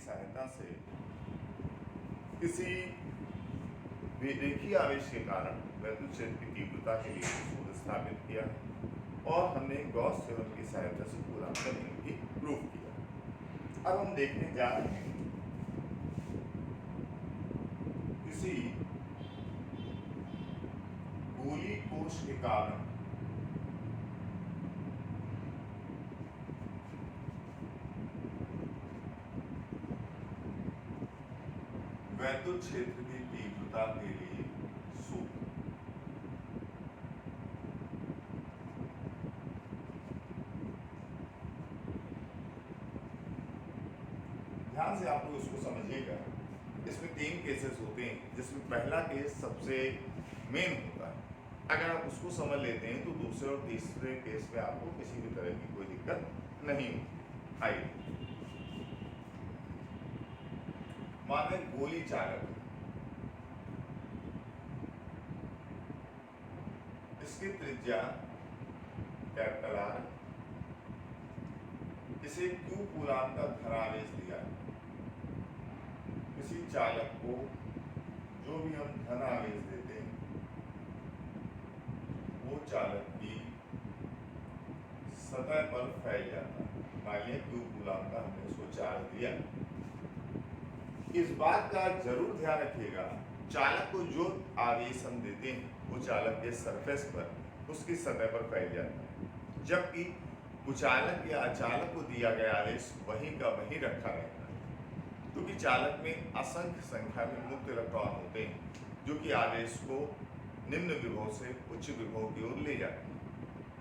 सहायता से किसी भी रेखीय आवेश के कारण वैद्युत क्षेत्र की तीव्रता के लिए सूत्र स्थापित किया है और हमने गॉस थ्योरम की सहायता से कूलॉम का नियम भी प्रूव किया। अब हम देखने जा रहे हैं किसी गोली कोश के कारण वैद्युत क्षेत्र की तीव्रता के लिए सूत्र। ध्यान से आप लोग इसको समझिएगा। इसमें 3 केसेस होते हैं, जिसमें पहला केस सबसे मेन होता है। अगर आप उसको समझ लेते हैं तो दूसरे और तीसरे केस में आपको किसी भी तरह की कोई दिक्कत नहीं होती। आइए, माने गोली चालक, इसकी त्रिज्या कैपिटल R, इसे Q कूलॉम का धनावेश दिया है। किसी चालक को जो भी हम धन आवेश देते हैं वो चालक की सतह पर फैल जाता है। मान लिया Q कूलॉम का हमने उसको चार्ज दिया। इस बात का जरूर ध्यान रखिएगा, चालक को जो आवेश हम देते हैं वो चालक के सरफेस पर, उसकी सतह पर फैल जाता है, जबकि कुचालक या अचालक को दिया गया आवेश वहीं का वहीं रखा रहता है। क्योंकि चालक में असंख्य संख्या में मुक्त इलेक्ट्रॉन होते हैं जो कि आवेश को निम्न विभव से उच्च विभव की ओर ले जाते हैं,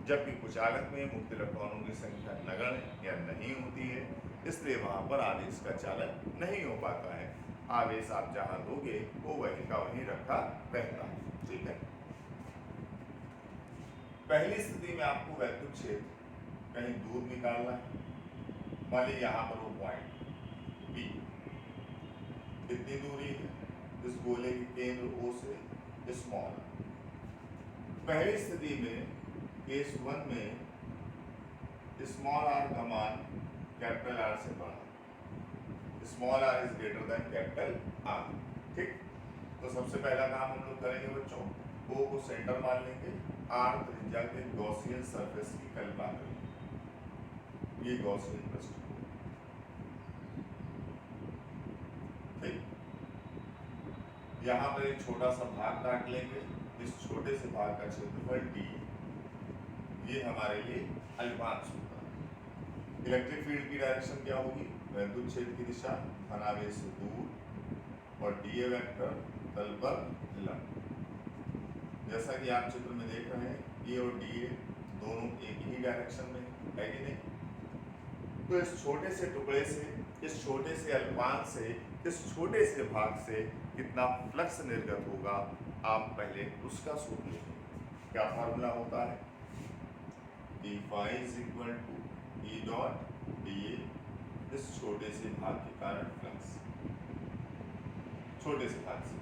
जबकि कुचालक में मुक्त इलेक्ट्रॉनों की संख्या नगण्य या नहीं होती है, इसलिए वहां पर आवेश का चालन नहीं हो पाता है। आवेश आप जहां दोगे वो वहीं का वहीं रखा रहता है। ठीक है, पहली स्थिति में आपको वैद्युत क्षेत्र कहीं दूर निकालना है। मान लीजिए यहाँ पर वो पॉइंट P, कितनी दूरी है इस गोले के केंद्र O से स्मॉल। पहली स्थिति में केस 1 में स्मॉल r का मान कैपिटल R से बड़ा, small r is greater than capital R। ठीक, तो सबसे पहला काम हम लोग करेंगे बच्चों, O को सेंटर मान लेंगे, R त्रिज्या के गॉसियन सरफेस की कल्पना करेंगे। ये गॉसियन पृष्ठभूमि। ठीक, यहाँ पर एक छोटा सा भाग काट लेंगे। इस छोटे से भाग का क्षेत्रफल D, ये हमारे लिए अल्पांश होगा। इलेक्ट्रिक फील्ड की डायरेक्शन क्या होगी? वैद्युत क्षेत्र की दिशा धनावेश से दूर और dA वेक्टर तल पर लंब। जैसा कि आप चित्र में देख रहे हैं, A और dA दोनों एक ही डायरेक्शन में है कि नहीं? तो इस छोटे से टुकड़े से, इस छोटे से अल्पांश से, इस छोटे से भाग से कितना फ्लक्स निर्गत होगा, आप पहले उसका सूत्र लिखेंगे। क्या फार्मूला होता है? d phi is equal to E dot dA, इस छोटे से भाग के कारण फ्लक्स, छोटे से भाग से।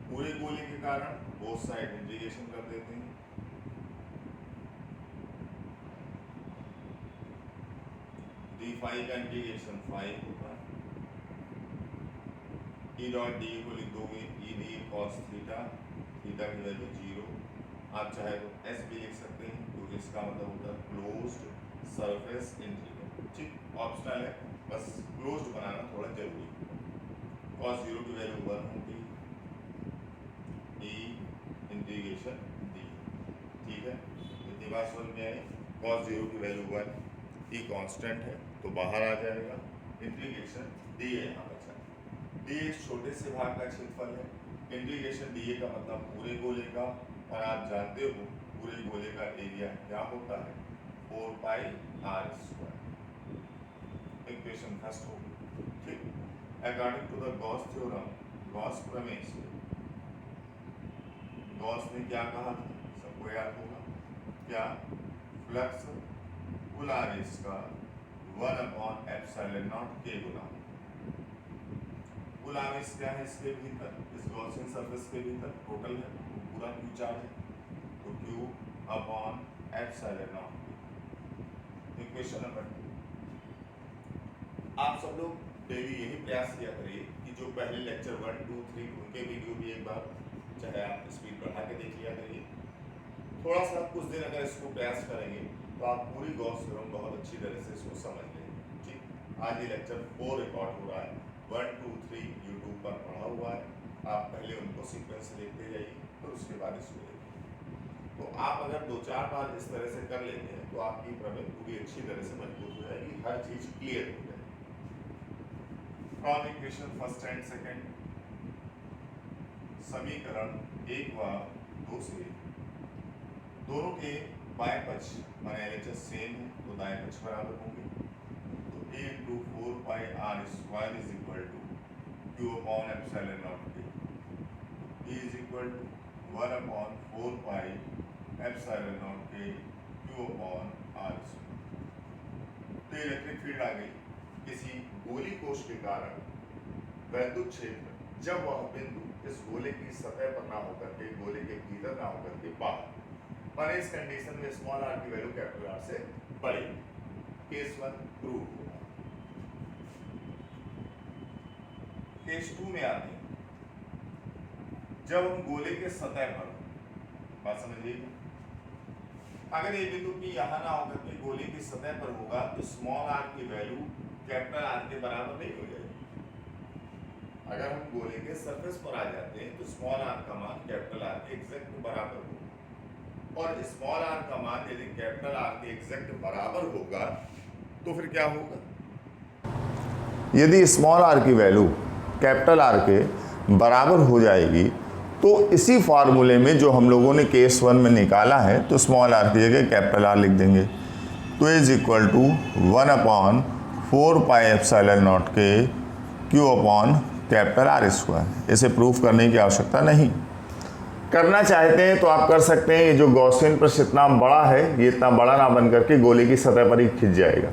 पूरे गोले के कारण बोथ साइड इंटीग्रेशन कर देते हैं। d phi का इंटीग्रेशन 5 होगा। E dot dA को लिख दोगे E d cos theta, theta की वैल्यू 0। आप चाहे तो S भी लिख सकते हैं, क्योंकि इसका मतलब होता है क्लोज्ड सरफेस इंटीग्रल। ठीक, ऑप्शनल है, बस क्लोज्ड बनाना थोड़ा जरूरी है। cos 0 की वैल्यू 1 होगी, E इंटीग्रेशन D। ठीक है, इतनी बात समझ में आई। cos 0 की वैल्यू 1, E कांस्टेंट है तो बाहर आ जाएगा, इंटीग्रेशन D है यहाँ बचा। D इस छोटे से भाग का क्षेत्रफल है, इंटीग्रेशन DA का मतलब पूरे गोले का, और आप जानते हो पूरे गोले का एरिया क्या होता है? 4 pi r square. Equation first होगी। ठीक, according to the Gauss theorem, Gauss प्रमेय से गॉस ने क्या कहा था? सबको याद होगा क्या? फ्लक्स कुल आवेश का 1/ε0 k गुना। कुल आवेश क्या है इसके भीतर, इस गॉसियन सरफेस के भीतर टोटल है, तो पूरा Q चार्ज है, तो Q/ε0। Equation number 2। आप सब लोग डेली यही प्रयास किया करिए कि जो पहले लेक्चर 1, 2, 3 उनके वीडियो भी एक बार चाहे आप स्पीड बढ़ा के देख लिया करिए। थोड़ा सा कुछ दिन अगर इसको प्रयास करेंगे तो आप पूरी गॉस थ्योरम बहुत अच्छी तरह से इसको समझ लेंगे। ठीक, आज ये लेक्चर 4 रिकॉर्ड हो रहा है, 1, 2, 3 यूट्यूब पर पढ़ा हुआ है, आप पहले उनको सीक्वेंस से देखते जाइए, फिर उसके बाद इसको देखिए। तो आप अगर 2-4 बार इस तरह से कर लेते हैं तो आपकी प्रमेय पूरी अच्छी तरह से मजबूत हो जाएगी, हर चीज क्लियर हो जाएगी। From equation first and second, समीकरण 1 व 2 से दोनों के बाएं पक्ष माने LHS सेम है तो दाएं पक्ष बराबर होंगे। तो a into 4 pi r square is equal to q upon epsilon naught k, e is equal to 1 upon 4 pi epsilon naught k q upon r square। तो इलेक्ट्रिक फील्ड आ गई। किसी गोली कोश के कारण वैद्युत क्षेत्र जब वह बिंदु इस गोले की सतह पर ना होकर के गोले के भीतर ना होकर के बाहर, पर इस कंडीशन में स्मॉल r की वैल्यू कैपिटल R से बड़ी। केस 1 प्रूव होगा। केस 2 में आते हैं, जब हम गोले के सतह पर, बात समझिएगा, अगर ये बिंदु P यहाँ ना होकर के गोले की सतह पर होगा तो स्मॉल r की वैल्यू कैपिटल R के बराबर नहीं हो जाएगी। अगर हम गोले के सरफेस पर आ जाते हैं तो स्मॉल r का मान कैपिटल R के एग्जैक्ट बराबर होगा, और स्मॉल r का मान यदि कैपिटल R के एग्जैक्ट बराबर होगा तो फिर क्या होगा? यदि स्मॉल r की वैल्यू कैपिटल R के बराबर हो जाएगी तो इसी फार्मूले में जो हम लोगों ने केस 1 में निकाला है तो स्मॉल r की जगह कैपिटल R लिख देंगे। तो is equal to 1 upon 4 pi epsilon naught के Q upon capital R square. इसे प्रूफ करने की आवश्यकता नहीं। करना चाहते हैं तो आप कर सकते हैं। ये जो गॉसियन पृष्ठ इतना बड़ा है, ये इतना बड़ा ना बन करके गोले की सतह पर ही खिंच जाएगा,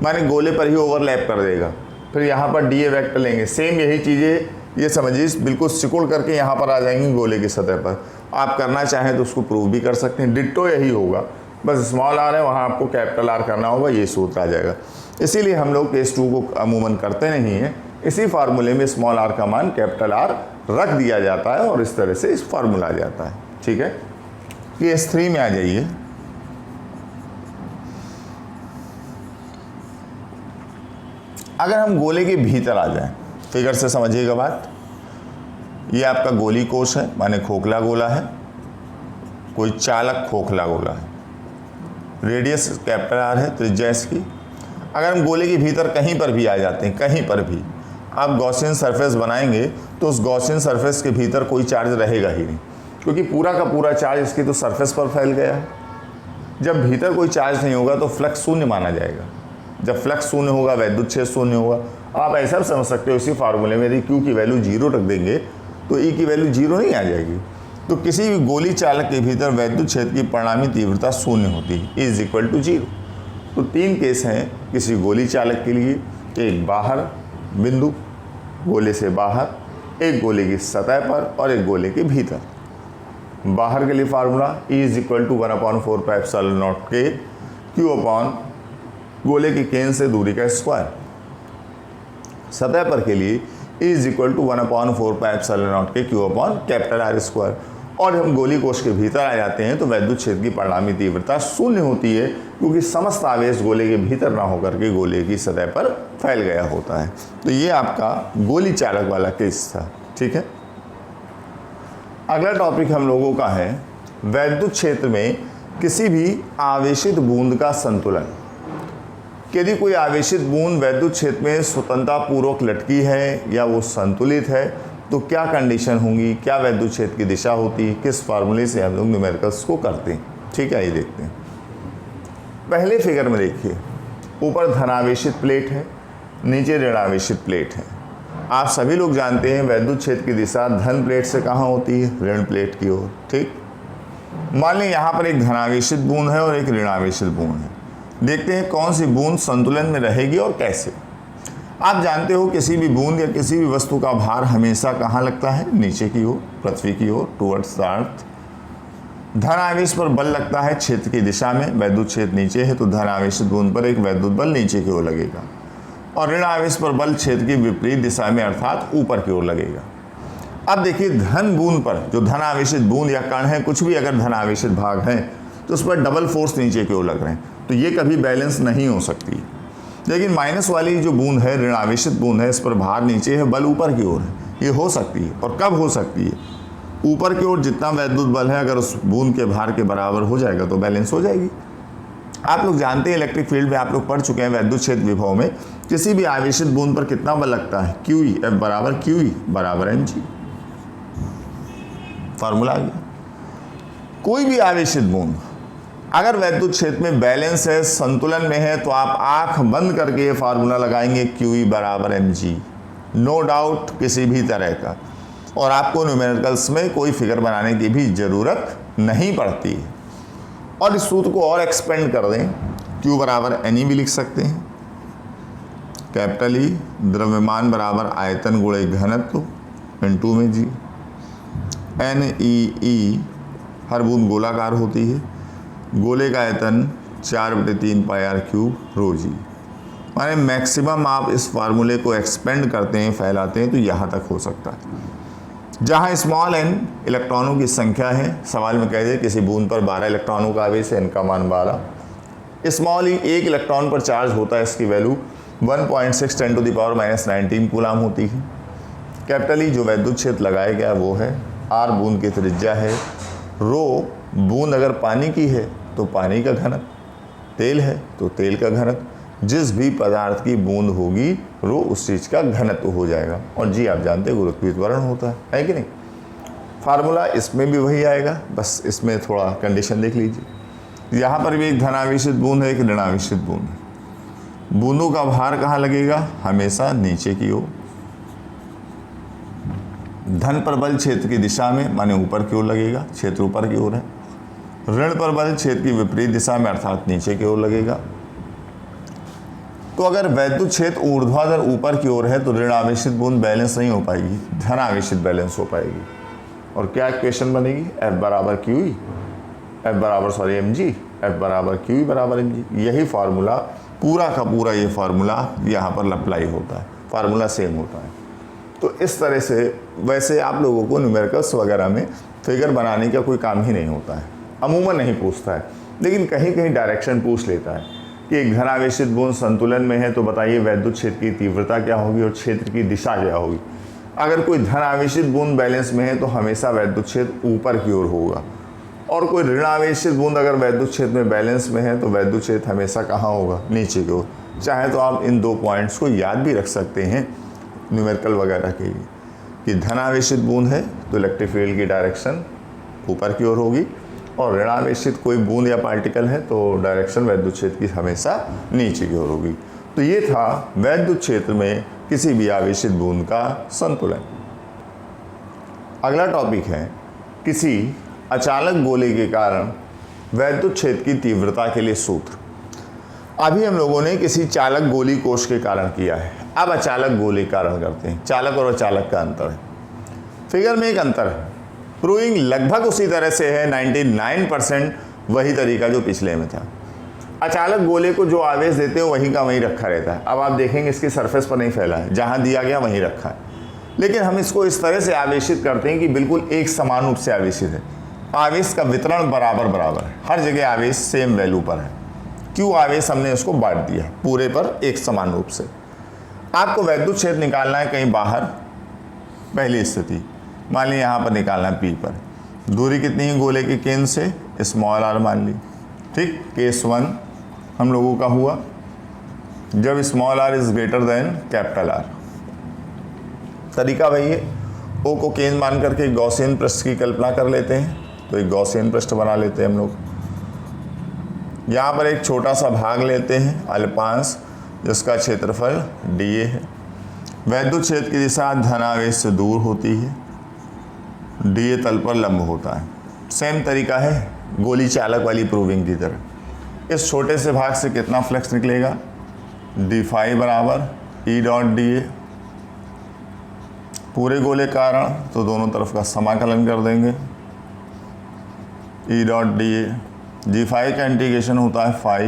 माने गोले पर ही ओवरलैप कर देगा। फिर यहाँ पर DA वेक्टर लेंगे, सेम यही चीज़ें ये समझिए बिल्कुल सिकुड़ करके यहाँ पर आ जाएंगी गोले की सतह पर। आप करना चाहें तो उसको प्रूव भी कर सकते हैं, डिट्टो यही होगा, बस स्मॉल r है वहाँ आपको कैपिटल R करना होगा, ये सूत्र आ जाएगा। इसीलिए हम लोग केस 2 को अमूमन करते नहीं हैं। इसी फार्मूले में स्मॉल r का मान कैपिटल R रख दिया जाता है और इस तरह से इस फार्मूला आ जाता है। ठीक है, केस 3 में आ जाइए। अगर हम गोले के भीतर आ जाएं, फिगर से समझिएगा बात। ये आपका गोली कोश है, माने खोखला गोला है, कोई चालक खोखला गोला है, रेडियस कैपिटल R है, त्रिज्या इसकी। अगर हम गोले के भीतर कहीं पर भी आ जाते हैं, कहीं पर भी आप गॉसियन सरफेस बनाएंगे तो उस गॉसियन सरफेस के भीतर कोई चार्ज रहेगा ही नहीं, क्योंकि पूरा का पूरा चार्ज इसकी तो सरफेस पर फैल गया है। जब भीतर कोई चार्ज नहीं होगा तो फ्लक्स शून्य माना जाएगा। जब फ्लक्स शून्य होगा वैद्युत क्षेत्र शून्य होगा। आप ऐसा समझ सकते हो इसी फार्मूले में यदि Q की वैल्यू 0 रख देंगे तो E की वैल्यू 0 नहीं आ जाएगी। तो किसी भी गोली चालक के भीतर वैद्युत क्षेत्र की परिणामी तीव्रता शून्य होती है, इज इक्वल टू 0। तो 3 केस हैं किसी गोली चालक के लिए, एक बाहर बिंदु गोले से बाहर, एक गोले की सतह पर और एक गोले के भीतर। बाहर के लिए formula E is equal to 1/4 pi epsilon naught के क्यू अपॉन गोले के केंद्र से दूरी का स्क्वायर। सतह पर के लिए E is equal to 1/4 pi epsilon naught के Q upon capital R square. और हम गोली कोश के भीतर आ जाते हैं तो वैद्युत क्षेत्र की परिणामी तीव्रता शून्य होती है, क्योंकि समस्त आवेश गोले के भीतर ना होकर के गोले की सतह पर फैल गया होता है। तो ये आपका गोली चालक वाला केस था। ठीक है, अगला टॉपिक हम लोगों का है वैद्युत क्षेत्र में किसी भी आवेशित बूंद का संतुलन। यदि कोई आवेशित बूंद वैद्युत क्षेत्र में स्वतंत्रता पूर्वक लटकी है या वो संतुलित है तो क्या कंडीशन होंगी, क्या वैद्युत क्षेत्र की दिशा होती है, किस फार्मूले से हम लोग न्यूमेरिकल्स को करते हैं। ठीक है, ये देखते हैं। पहले फिगर में देखिए, ऊपर धनावेशित प्लेट है, नीचे ऋणावेशित प्लेट है। आप सभी लोग जानते हैं वैद्युत क्षेत्र की दिशा धन प्लेट से कहाँ होती है, ऋण प्लेट की ओर। ठीक, मान लें यहाँ पर एक धनावेशित बूंद है और एक ऋणावेशित बूंद है। देखते हैं कौन सी बूंद संतुलन में रहेगी और कैसे। आप जानते हो किसी भी बूंद या किसी भी वस्तु का भार हमेशा कहाँ लगता है, नीचे की ओर, पृथ्वी की ओर, टुवर्ड्स द अर्थ। धन आवेश पर बल लगता है क्षेत्र की दिशा में, वैद्युत क्षेत्र नीचे है तो धन आवेशित बूंद पर एक वैद्युत बल नीचे की ओर लगेगा। और ऋण आवेश पर बल क्षेत्र की विपरीत दिशा में अर्थात ऊपर की ओर लगेगा। अब देखिए धन बूंद पर, जो धन आवेशित बूंद या कण है, कुछ भी अगर धन आवेशित भाग है तो उस पर डबल फोर्स नीचे की ओर लग रहे हैं, तो ये कभी बैलेंस नहीं हो सकती। लेकिन माइनस वाली जो बूंद है, ऋण आवेशित बूंद है, इस पर भार नीचे है, बल ऊपर की ओर है, ये हो सकती है। और कब हो सकती है? ऊपर की ओर जितना वैद्युत बल है अगर उस बूंद के भार के बराबर हो जाएगा तो बैलेंस हो जाएगी। आप लोग जानते हैं इलेक्ट्रिक फील्ड में, आप लोग पढ़ चुके हैं वैद्युत क्षेत्र विभव में, किसी भी आवेशित बूंद पर कितना बल लगता है? QE, F बराबर QE बराबर mg। फार्मूला आ गया। कोई भी आवेशित बूंद अगर वैद्युत क्षेत्र में बैलेंस है, संतुलन में है, तो आप आंख बंद करके ये फार्मूला लगाएंगे QE बराबर mg, नो डाउट किसी भी तरह का। और आपको न्यूमेरिकल्स में कोई फिगर बनाने की भी ज़रूरत नहीं पड़ती है। और इस सूत्र को और एक्सपेंड कर दें, Q बराबर NE भी लिख सकते हैं, कैपिटल E द्रव्यमान बराबर आयतन गुणे घनत्व इनटू में G। NEE हर बूंद गोलाकार होती है, गोले का आयतन 4/3 πr³ ρ g। माने मैक्सिमम आप इस फार्मूले को एक्सपेंड करते हैं, फैलाते हैं, तो यहाँ तक हो सकता है। जहाँ स्मॉल n इलेक्ट्रॉनों की संख्या है, सवाल में कह दे किसी बूंद पर 12 इलेक्ट्रॉनों का आवेश है, n का मान 12। स्मॉल e एक इलेक्ट्रॉन पर चार्ज होता है, इसकी वैल्यू 1.6 × 10⁻⁹ कूलाम होती है। कैपिटल E जो वैद्युत क्षेत्र लगाया गया वो है, r बूंद की त्रिज्या है, ρ बूंद अगर पानी की है तो पानी का घनत्व, तेल है तो तेल का घनत्व, जिस भी पदार्थ की बूंद होगी ρ उस चीज़ का घनत्व हो जाएगा। और जी आप जानते हैं गुरुत्वीय त्वरण होता है कि नहीं। फार्मूला इसमें भी वही आएगा, बस इसमें थोड़ा कंडीशन देख लीजिए। यहाँ पर भी एक धनावेशित बूंद है, एक ऋणावेशित बूंद है। बूंदों का भार कहाँ लगेगा? हमेशा नीचे की ओर। धन पर बल क्षेत्र की दिशा में, माने ऊपर की ओर लगेगा, क्षेत्र ऊपर की ओर है। ऋण पर बल क्षेत्र की विपरीत दिशा में अर्थात नीचे की ओर लगेगा। तो अगर वैद्युत क्षेत्र ऊर्ध्वाधर ऊपर की ओर है तो ऋण आवेशित बूंद बैलेंस नहीं हो पाएगी, धन आवेशित बैलेंस हो पाएगी। और क्या इक्वेशन बनेगी? F बराबर QE, mg, F बराबर QE बराबर mg। यही फार्मूला पूरा का पूरा, ये फार्मूला यहाँ पर अप्लाई होता है, फार्मूला सेम होता है। तो इस तरह से वैसे आप लोगों को न्यूमेरिकल्स वगैरह में फिगर बनाने का कोई काम ही नहीं होता है, अमूमन नहीं पूछता है, लेकिन कहीं कहीं डायरेक्शन पूछ लेता है कि एक धनावेशित बूंद संतुलन में है तो बताइए वैद्युत क्षेत्र की तीव्रता क्या होगी और क्षेत्र की दिशा क्या होगी। अगर कोई धनावेशित बूंद बैलेंस में है तो हमेशा वैद्युत क्षेत्र ऊपर की ओर होगा, और कोई ऋणावेशित बूंद अगर वैद्युत क्षेत्र में बैलेंस में है तो वैद्युत क्षेत्र हमेशा कहाँ होगा? नीचे की ओर। चाहे तो आप इन 2 पॉइंट्स को याद भी रख सकते हैं न्यूमेरिकल वगैरह के लिए, कि धनावेशित बूंद है तो इलेक्ट्रिक फील्ड की डायरेक्शन ऊपर की ओर होगी, और ऋणावेशित कोई बूंद या पार्टिकल है तो डायरेक्शन वैद्युत क्षेत्र की हमेशा नीचे की ओर होगी। तो ये था वैद्युत क्षेत्र में किसी भी आवेशित बूंद का संतुलन। अगला टॉपिक है किसी अचालक गोले के कारण वैद्युत क्षेत्र की तीव्रता के लिए सूत्र। अभी हम लोगों ने किसी चालक गोली कोश के कारण किया है, अब अचालक गोले के कारण करते हैं। चालक और अचालक का अंतर है, फिगर में एक अंतर है, प्रूविंग लगभग उसी तरह से है, 99% वही तरीका जो पिछले में था। अचालक गोले को जो आवेश देते हो वहीं का वहीं रखा रहता है। अब आप देखेंगे इसकी सरफेस पर नहीं फैला है, जहाँ दिया गया वहीं रखा है, लेकिन हम इसको इस तरह से आवेशित करते हैं कि बिल्कुल एक समान रूप से आवेशित है। आवेश का वितरण बराबर बराबर है, हर जगह आवेश सेम वैल्यू पर है। क्यों आवेश हमने इसको बांट दिया है पूरे पर एक समान रूप से। आपको वैद्युत क्षेत्र निकालना है कहीं बाहर, पहली स्थिति मान ली यहाँ पर निकालना है P पर। दूरी कितनी है गोले के केंद्र से? स्मॉल r मान ली, ठीक। केस 1 हम लोगों का हुआ जब small r is greater than capital R। तरीका वही है, O को केंद्र मान करके गॉसियन पृष्ठ की कल्पना कर लेते हैं, तो एक गॉसियन पृष्ठ बना लेते हैं हम लोग। यहाँ पर एक छोटा सा भाग लेते हैं अल्पांश, जिसका क्षेत्रफल dA है। वैद्युत क्षेत्र की दिशा धनावेश से दूर होती है, dA तल पर लंब होता है। सेम तरीका है गोली चालक वाली प्रूविंग की तरह। इस छोटे से भाग से कितना फ्लक्स निकलेगा? d∅ बराबर E डॉट dA। पूरे गोले का कारण तो दोनों तरफ का समाकलन कर देंगे, E डॉट dA। d∅ का इंटीग्रेशन होता है phi,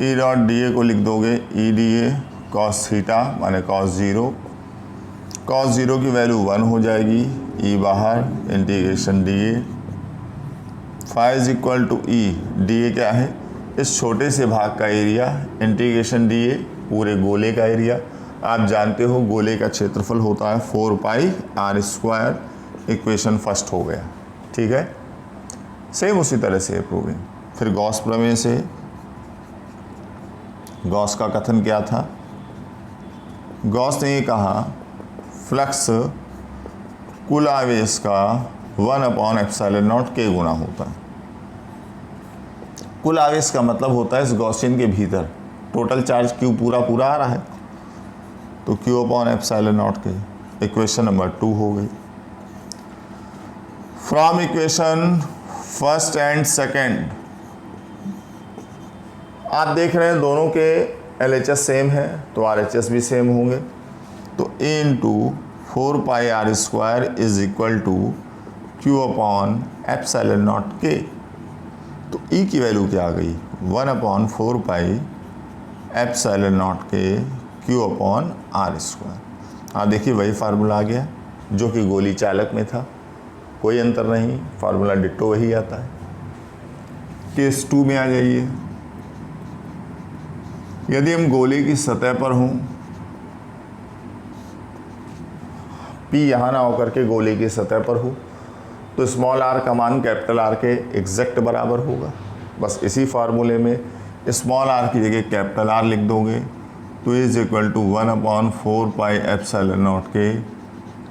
E डॉट dA को लिख दोगे E dA कॉस थीटा माने कॉस 0, कॉस 0 की वैल्यू 1 हो जाएगी, ई बाहर, integration D A, phi is equal to E, D A क्या है, इस छोटे से भाग का एरिया, इंटीग्रेशन डी ए पूरे गोले का एरिया। आप जानते हो गोले का क्षेत्रफल होता है 4 pi R square, equation first हो गया, ठीक है। सेम उसी तरह से प्रूविंग। फिर गॉस प्रमेय से, गॉस का कथन क्या था, गॉस ने ये कहा फ्लक्स कुल आवेश का 1/ε0 के गुना होता है। कुल आवेश का मतलब होता है इस गॉसियन के भीतर टोटल चार्ज क्यू पूरा आ रहा है, तो Q/ε0 के, इक्वेशन नंबर 2 हो गई। From equation first and second आप देख रहे हैं दोनों के LHS सेम है तो RHS भी सेम होंगे, तो A into 4 pi R square is equal to Q/ε0 के। तो E की वैल्यू क्या आ गई, 1/4 पाई ε0 के Q/r²। आप देखिए वही फार्मूला आ गया जो कि गोली चालक में था, कोई अंतर नहीं, फार्मूला डिट्टो वही आता है। केस 2 में आ जाइए, यदि हम गोले की सतह पर हों, P यहाँ ना होकर के गोले की सतह पर हो, तो स्मॉल r का मान कैपिटल R के एग्जैक्ट बराबर होगा। बस इसी फार्मूले में स्मॉल r की जगह कैपिटल R लिख दोगे तो इज इक्वल टू 1/4 पाई ε0 के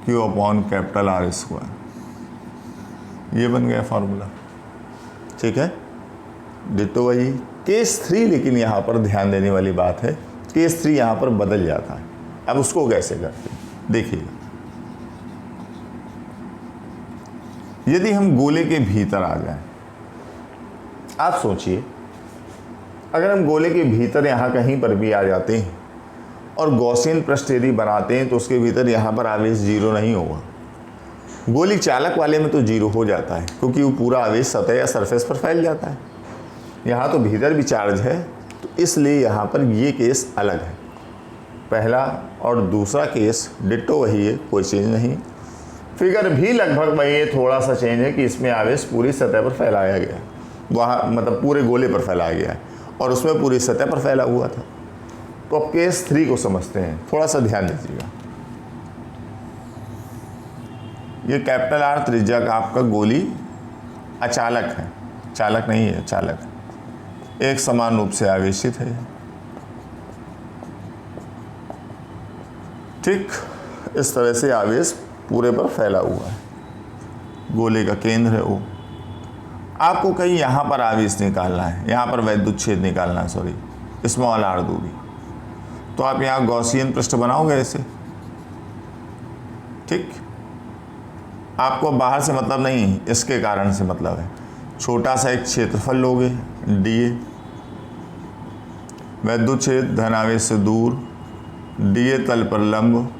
Q/R²। ये बन गया फार्मूला, ठीक है। डिट्टो वही। केस 3 लेकिन यहाँ पर ध्यान देने वाली बात है, केस 3 यहाँ पर बदल जाता है। अब उसको कैसे करते हैं देखिए, यदि हम गोले के भीतर आ जाएं, आप सोचिए अगर हम गोले के भीतर यहाँ कहीं पर भी आ जाते हैं और गॉसियन पृष्ठ यदि बनाते हैं तो उसके भीतर यहाँ पर आवेश 0 नहीं होगा। गोली चालक वाले में तो 0 हो जाता है क्योंकि वो पूरा आवेश सतह या सरफेस पर फैल जाता है। यहाँ तो भीतर भी चार्ज है, तो इसलिए यहाँ पर ये केस अलग है। पहला और दूसरा केस डिट्टो वही है, कोई चेंज नहीं। फिगर भी लगभग वही है, थोड़ा सा चेंज है कि इसमें आवेश पूरी सतह पर फैलाया गया, वहाँ मतलब पूरे गोले पर फैलाया गया है और उसमें पूरी सतह पर फैला हुआ था। तो अब केस 3 को समझते हैं, थोड़ा सा ध्यान दीजिएगा। ये कैपिटल R त्रिज्या का आपका गोली अचालक है, चालक नहीं है, चालक है, एक समान रूप से आवेशित है, ठीक। इस तरह से आवेश पूरे पर फैला हुआ है, गोले का केंद्र है वो। आपको कहीं यहाँ पर आवेश निकालना है, यहाँ पर वैद्युत छेद निकालना है, सॉरी स्मॉल r दूरी, तो आप यहाँ गॉसियन पृष्ठ बनाओगे ऐसे, ठीक। आपको बाहर से मतलब नहीं, इसके कारण से मतलब है। छोटा सा एक क्षेत्रफल लोगे dA, वैद्युत छेद धनावेश से दूर, dA तल पर लंब,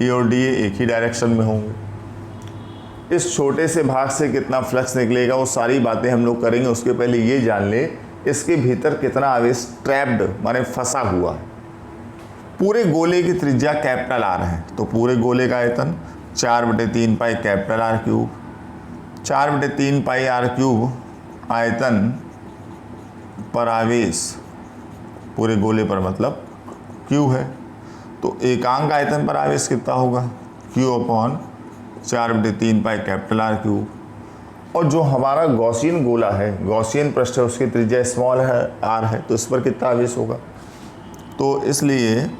E और dA एक ही डायरेक्शन में होंगे। इस छोटे से भाग से कितना फ्लक्स निकलेगा वो सारी बातें हम लोग करेंगे। उसके पहले ये जान ले इसके भीतर कितना आवेश ट्रैप्ड माने फंसा हुआ है। पूरे गोले की त्रिज्या कैपिटल R है, तो पूरे गोले का आयतन 4/3 पाई कैपिटल R क्यूब, 4/3 पाई R क्यूब आयतन पर आवेश पूरे गोले पर मतलब Q है, तो एकांक आयतन पर आवेश कितना होगा, Q/4/3 pi capital R cube. और जो हमारा गॉसियन गोला है, गॉसियन पृष्ठ है, उसकी त्रिज्या स्मॉल है R है, तो इस पर कितना आवेश होगा, तो इसलिए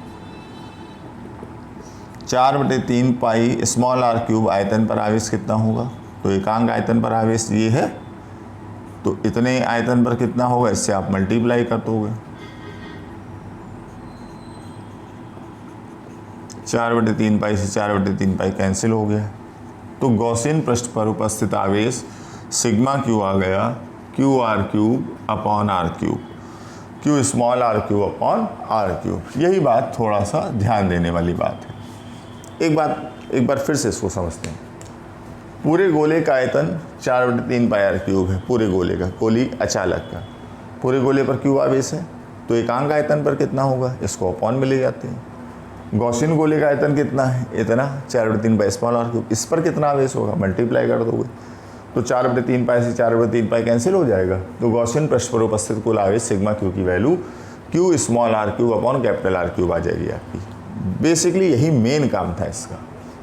4/3 पाई स्मॉल r क्यूब आयतन पर आवेश कितना होगा, तो एकांक आयतन पर आवेश ये है, तो इतने आयतन पर कितना होगा, इससे आप मल्टीप्लाई कर दोगे। 4/3 पाई से 4/3 पाई कैंसिल हो गया, तो गॉसियन पृष्ठ पर उपस्थित आवेश सिग्मा क्यू आ गया, Q/r³ Q स्मॉल r³ यही बात थोड़ा सा ध्यान देने वाली बात है। एक बार फिर से इसको समझते हैं। पूरे गोले का आयतन 4/3 पाई r³ है, पूरे गोले का, गोली अचालक का। पूरे गोले पर क्यू आवेश है, तो एकांक आयतन पर कितना होगा, इसको अपॉन में ले जाते हैं, गॉसियन गोले का आयतन कितना है, इतना 4/3 पाई स्मॉल आर क्यूब। इस पर कितना आवेश होगा, मल्टीप्लाई कर दोगे तो 4/3 पाई से 4/3 पाई कैंसिल हो जाएगा। तो गॉसियन पृष्ठ पर उपस्थित कुल आवेश सिग्मा क्यू की value q small are cube upon capital R cube आ जाएगी आपकी। बेसिकली यही मेन काम था इसका।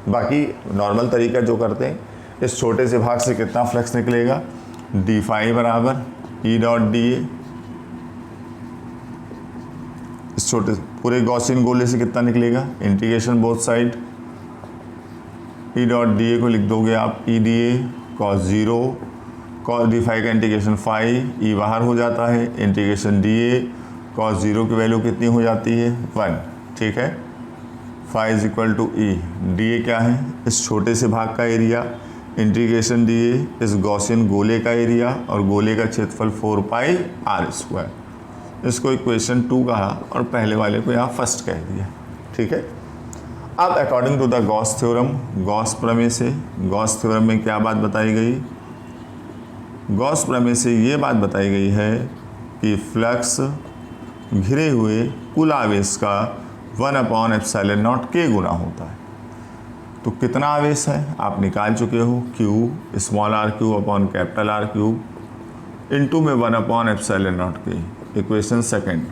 बाकी नॉर्मल तरीका जो करते हैं, इस छोटे से भाग से कितना फ्लक्स निकलेगा, डी फाई बराबर ई डॉट डी ए। इस छोटे पूरे गॉसियन गोले से कितना निकलेगा, integration both side E dot D A को लिख दोगे आप E D A cos 0 cos D phi का इंटीग्रेशन फाई, ई बाहर हो जाता है, इंटीग्रेशन डी ए कॉस 0 की वैल्यू कितनी हो जाती है 1। ठीक है, phi is equal to E, D A क्या है, इस छोटे से भाग का एरिया, इंटीग्रेशन डी ए इस गॉसियन गोले का एरिया और गोले का क्षेत्रफल 4 पाई आर स्क्वायर। इसको इक्वेशन 2 कहा और पहले वाले को यहाँ फर्स्ट कह दिया। ठीक है, अब according to the Gauss theorem, Gauss प्रमेय से, गॉस थ्योरम में क्या बात बताई गई, गॉस प्रमेय से ये बात बताई गई है कि फ्लक्स घिरे हुए कुल आवेश का 1/ε0 के गुना होता है। तो कितना आवेश है आप निकाल चुके हो, Q small are cube upon capital R cube into में 1/ε0 के। Equation second,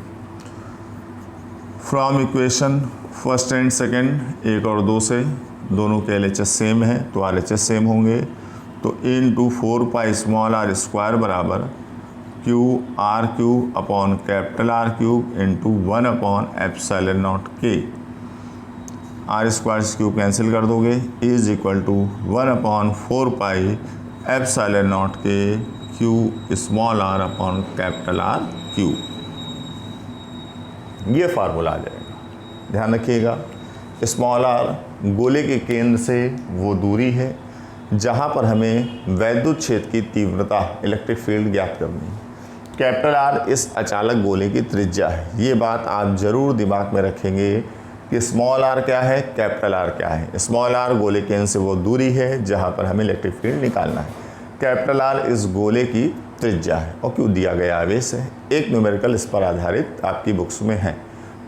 from equation first and second 1 और 2 से, दोनों के LHS सेम है तो RHS सेम होंगे। तो into 4 pi small r square बराबर q r cube upon capital R cube into 1/ε0 के। आर स्क्वायर से क्यूब कैंसिल कर दोगे, इज इक्वल टू 1/4 पाई ε0 के q small r upon capital R cube. ये फार्मूला आ जाएगा, ध्यान रखिएगा। स्मॉल आर गोले के केंद्र से वो दूरी है जहाँ पर हमें वैद्युत क्षेत्र की तीव्रता इलेक्ट्रिक फील्ड ज्ञात करनी है। कैपिटल आर इस अचालक गोले की त्रिज्या है। ये बात आप जरूर दिमाग में रखेंगे कि स्मॉल आर क्या है, कैपिटल आर क्या है। स्मॉल आर गोले केंद्र से वो दूरी है जहाँ पर हमें इलेक्ट्रिक फील्ड निकालना है। कैपिटल आर इस गोले की त्रिज्या है और क्यों दिया गया आवेश है। एक न्यूमेरिकल इस पर आधारित आपकी बुक्स में है।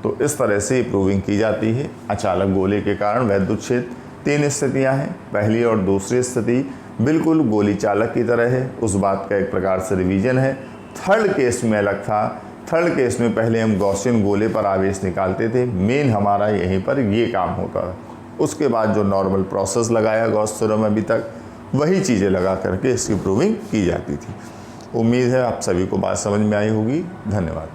तो इस तरह से प्रूविंग की जाती है। अचालक गोले के कारण वैद्युत क्षेत्र 3 स्थितियाँ हैं। पहली और दूसरी स्थिति बिल्कुल गोली चालक की तरह है, उस बात का एक प्रकार से रिवीजन है। थर्ड केस में अलग था। थर्ड केस में पहले हम गॉसियन गोले पर आवेश निकालते थे, मेन हमारा यहीं पर ये काम होता था। उसके बाद जो नॉर्मल प्रोसेस लगाया गॉस थ्योरम अभी तक, वही चीज़ें लगा करके इसकी प्रूविंग की जाती थी। उम्मीद है आप सभी को बात समझ में आई होगी। धन्यवाद।